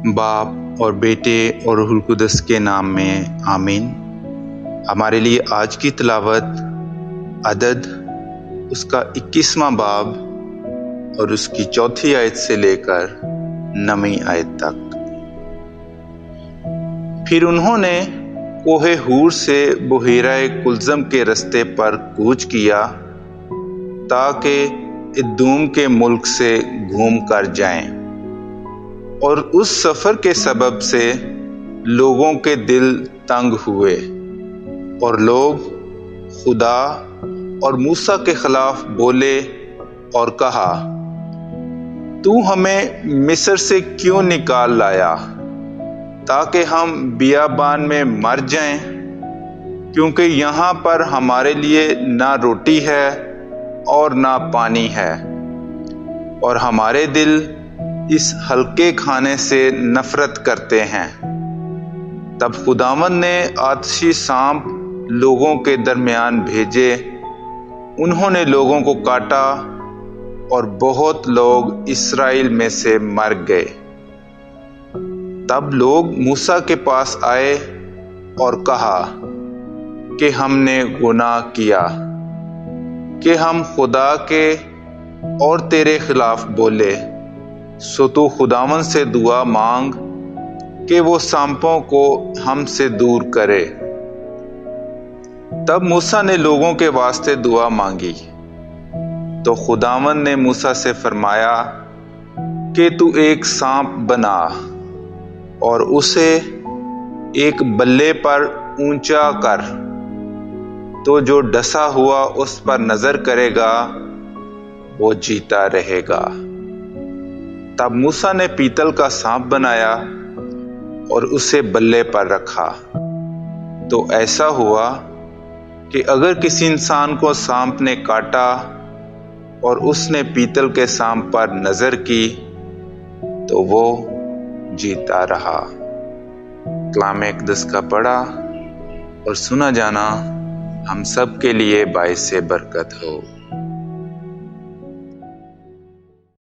باپ اور بیٹے اور روح القدس کے نام میں آمین۔ ہمارے لیے آج کی تلاوت عدد اس کا 21واں باب اور اس کی 4 آیت سے لے کر 9 آیت تک۔ پھر انہوں نے کوہ ہور سے بحیرہ کلزم کے رستے پر کوچ کیا تاکہ ادوم کے ملک سے گھوم کر جائیں، اور اس سفر کے سبب سے لوگوں کے دل تنگ ہوئے، اور لوگ خدا اور موسیٰ کے خلاف بولے اور کہا، تو ہمیں مصر سے کیوں نکال لایا تاکہ ہم بیابان میں مر جائیں؟ کیونکہ یہاں پر ہمارے لیے نہ روٹی ہے اور نہ پانی ہے، اور ہمارے دل اس ہلکے کھانے سے نفرت کرتے ہیں۔ تب خداوند نے آتشی سانپ لوگوں کے درمیان بھیجے، انہوں نے لوگوں کو کاٹا اور بہت لوگ اسرائیل میں سے مر گئے۔ تب لوگ موسیٰ کے پاس آئے اور کہا کہ ہم نے گناہ کیا کہ ہم خدا کے اور تیرے خلاف بولے، سو تو خداوند سے دعا مانگ کہ وہ سانپوں کو ہم سے دور کرے۔ تب موسیٰ نے لوگوں کے واسطے دعا مانگی، تو خداوند نے موسیٰ سے فرمایا کہ تو ایک سانپ بنا اور اسے ایک بلے پر اونچا کر، تو جو ڈسا ہوا اس پر نظر کرے گا وہ جیتا رہے گا۔ تب موسیٰ نے پیتل کا سانپ بنایا اور اسے بلے پر رکھا۔ تو ایسا ہوا کہ اگر کسی انسان کو سانپ نے کاٹا اور اس نے پیتل کے سانپ پر نظر کی تو وہ جیتا رہا۔ کلام اقدس کا پڑھا اور سنا جانا ہم سب کے لیے باعث برکت ہو۔